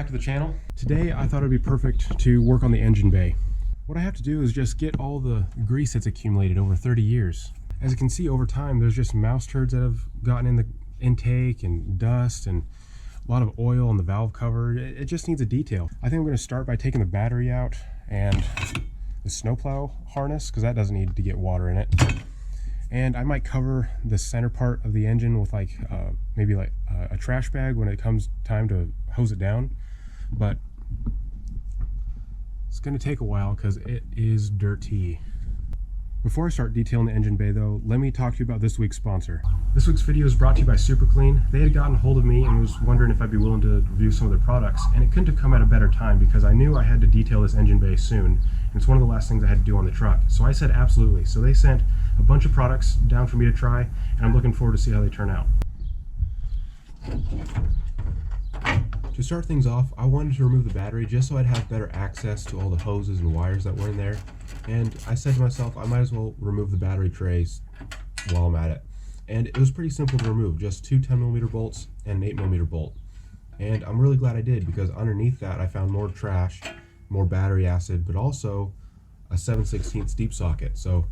back to the channel. Today I thought it'd be perfect to work on the engine bay. What I have to do is just get all the grease that's accumulated over 30 years. As you can see, over time there's just mouse turds that have gotten in the intake and dust and a lot of oil on the valve cover. It just needs a detail. I think I'm going to start by taking the battery out and the snowplow harness, because that doesn't need to get water in it. And I might cover the center part of the engine with maybe a trash bag when it comes time to hose it down. But it's going to take a while because it is dirty. Before I start detailing the engine bay though, let me talk to you about this week's sponsor. This week's video is brought to you by Super Clean. They had gotten a hold of me and was wondering if I'd be willing to review some of their products, and it couldn't have come at a better time because I knew I had to detail this engine bay soon, and it's one of the last things I had to do on the truck. So I said absolutely. So they sent a bunch of products down for me to try, and I'm looking forward to see how they turn out. To start things off, I wanted to remove the battery just so I'd have better access to all the hoses and wires that were in there. And I said to myself, I might as well remove the battery trays while I'm at it. And it was pretty simple to remove, just two 10mm bolts and an 8mm bolt. And I'm really glad I did, because underneath that I found more trash, more battery acid, but also a 7/16 deep socket. So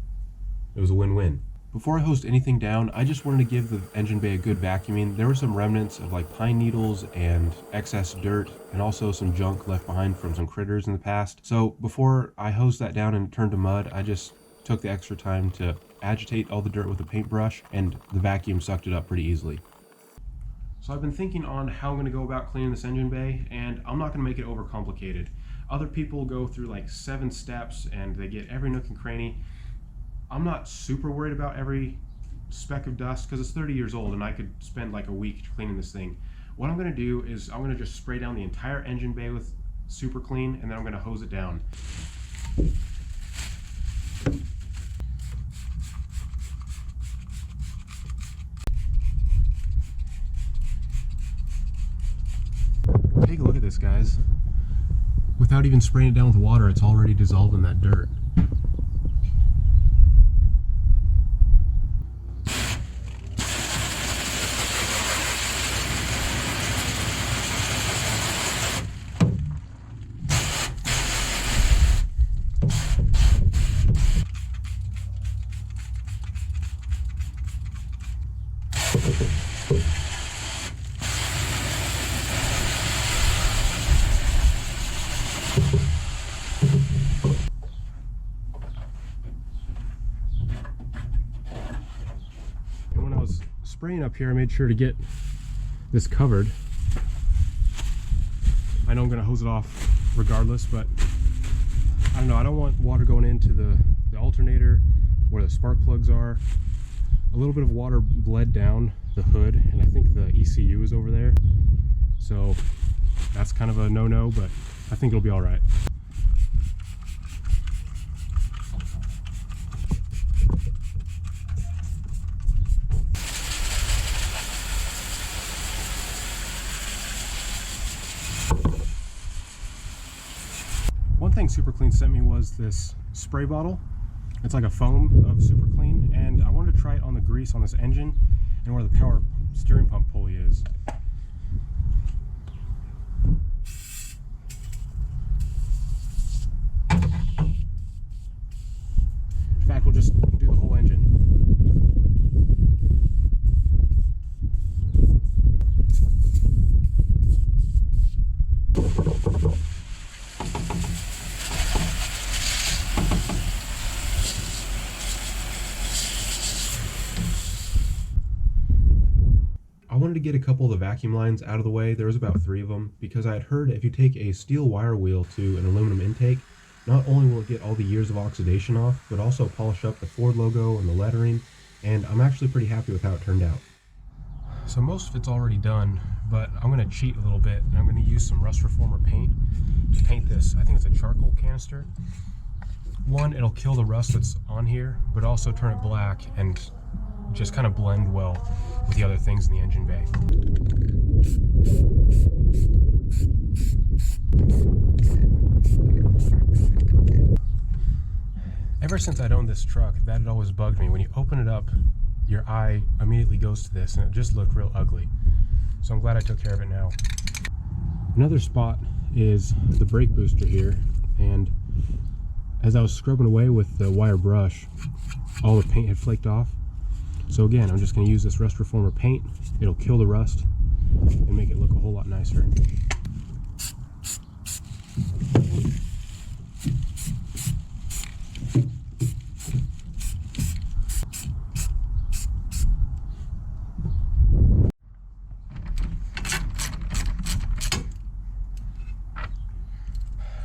it was a win-win. Before I hosed anything down, I just wanted to give the engine bay a good vacuuming. There were some remnants of pine needles and excess dirt, and also some junk left behind from some critters in the past. So before I hosed that down and turned to mud, I just took the extra time to agitate all the dirt with a paintbrush, and the vacuum sucked it up pretty easily. So I've been thinking on how I'm going to go about cleaning this engine bay, and I'm not going to make it overcomplicated. Other people go through 7 steps and they get every nook and cranny. I'm not super worried about every speck of dust because it's 30 years old and I could spend a week cleaning this thing. What I'm going to do is I'm going to just spray down the entire engine bay with Super Clean, and then I'm going to hose it down. Take a look at this, guys. Without even spraying it down with water, it's already dissolved in that dirt. And when I was spraying up here, I made sure to get this covered. I know I'm going to hose it off regardless, but I don't know, I don't want water going into the alternator where the spark plugs are. A little bit of water bled down the hood, and I think the ECU is over there, so that's kind of a no-no, but I think it'll be all right. One thing Super Clean sent me was this spray bottle. It's like a foam of Super Clean, and I wanted to try it on the grease on this engine and where the power steering pump pulley is. In fact, we'll just do the whole engine. I wanted to get a couple of the vacuum lines out of the way. There was about 3 of them, because I had heard if you take a steel wire wheel to an aluminum intake, not only will it get all the years of oxidation off, but also polish up the Ford logo and the lettering, and I'm actually pretty happy with how it turned out. So most of it's already done, but I'm going to cheat a little bit, and I'm going to use some rust reformer paint to paint this. I think it's a charcoal canister. One, it'll kill the rust that's on here, but also turn it black and just kind of blend well with the other things in the engine bay. Ever since I'd owned this truck, that had always bugged me. When you open it up, your eye immediately goes to this, and it just looked real ugly. So I'm glad I took care of it now. Another spot is the brake booster here, and as I was scrubbing away with the wire brush, all the paint had flaked off. So again, I'm just going to use this rust reformer paint. It'll kill the rust and make it look a whole lot nicer.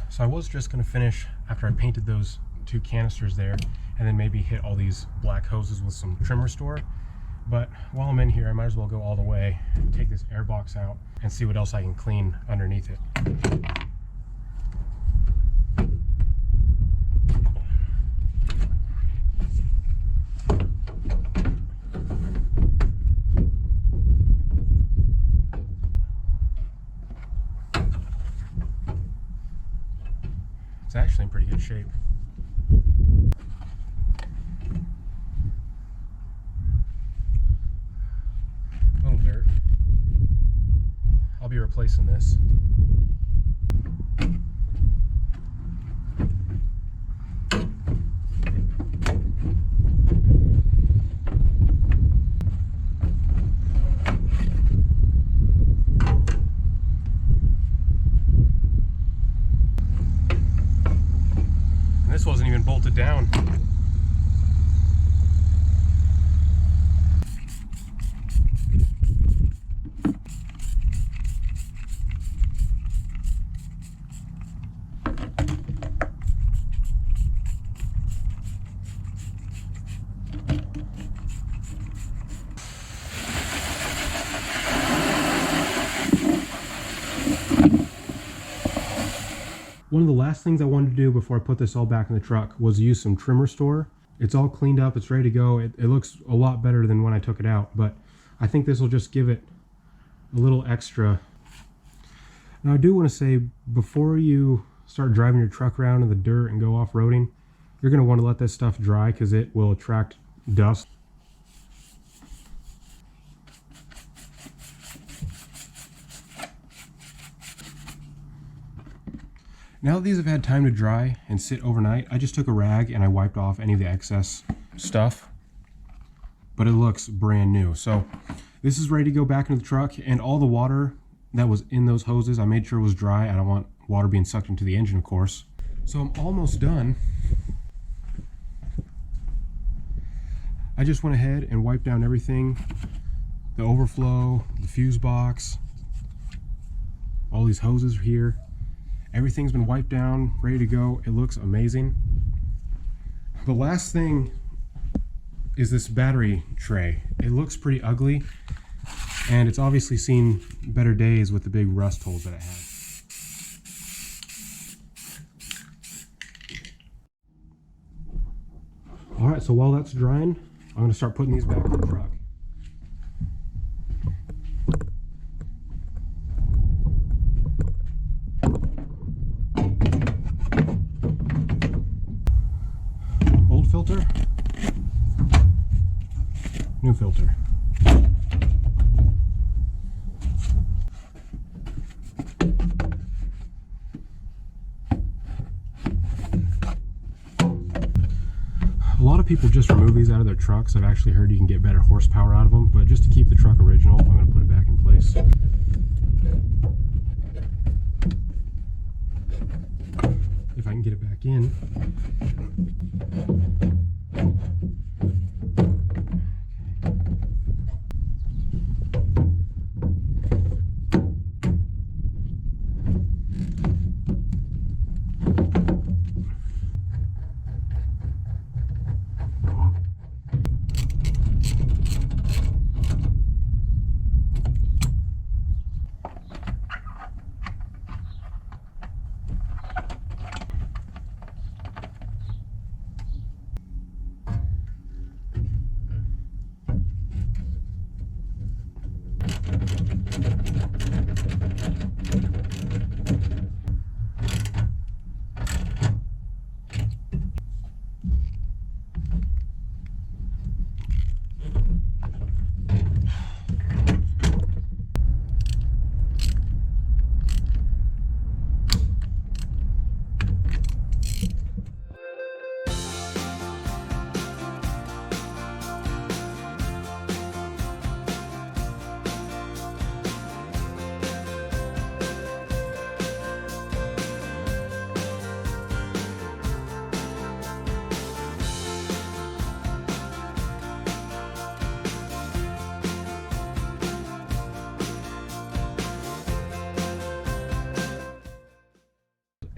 So I was just going to finish after I painted those 2 canisters there, and then maybe hit all these black hoses with some trim restore. But while I'm in here, I might as well go all the way, take this air box out, and see what else I can clean underneath it. It's actually in pretty good shape. Little dirt. I'll be replacing this. This wasn't even bolted down. One of the last things I wanted to do before I put this all back in the truck was use some trim restore. It's all cleaned up, it's ready to go. It looks a lot better than when I took it out, but I think this will just give it a little extra. Now I do want to say, before you start driving your truck around in the dirt and go off-roading, you're going to want to let this stuff dry because it will attract dust. Now that these have had time to dry and sit overnight, I just took a rag and I wiped off any of the excess stuff, but it looks brand new. So this is ready to go back into the truck, and all the water that was in those hoses, I made sure it was dry. I don't want water being sucked into the engine, of course. So I'm almost done. I just went ahead and wiped down everything, the overflow, the fuse box, all these hoses are here. Everything's been wiped down, ready to go. It looks amazing. The last thing is this battery tray. It looks pretty ugly, and it's obviously seen better days with the big rust holes that it had. All right, so while that's drying, I'm gonna start putting these back in the truck. Filter, new filter. A lot of people just remove these out of their trucks. I've actually heard you can get better horsepower out of them, but just to keep the truck original, I'm going to put it back in place. If I can get it back in.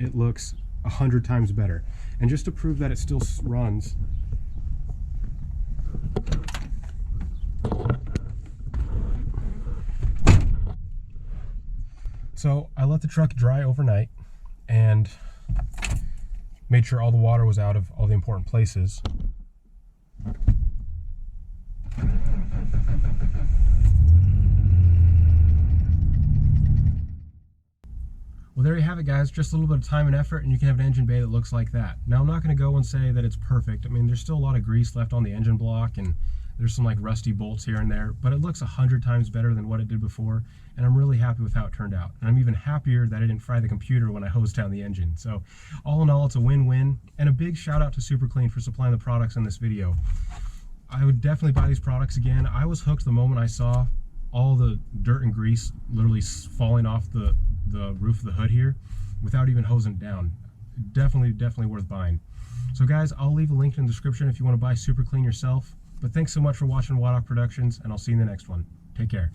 it looks 100 times better. And just to prove that it still runs, so I let the truck dry overnight and made sure all the water was out of all the important places. Well, there you have it, guys. Just a little bit of time and effort, and you can have an engine bay that looks like that. Now, I'm not going to go and say that it's perfect. I mean, there's still a lot of grease left on the engine block, and there's some like rusty bolts here and there, but it looks 100 times better than what it did before, and I'm really happy with how it turned out. And I'm even happier that I didn't fry the computer when I hosed down the engine. So all in all, it's a win-win, and a big shout out to Super Clean for supplying the products in this video. I would definitely buy these products again. I was hooked the moment I saw all the dirt and grease literally falling off the roof of the hood here without even hosing it down. Definitely worth buying. So guys, I'll leave a link in the description if you want to buy Super Clean yourself. But thanks so much for watching Waddock Productions, and I'll see you in the next one. Take care.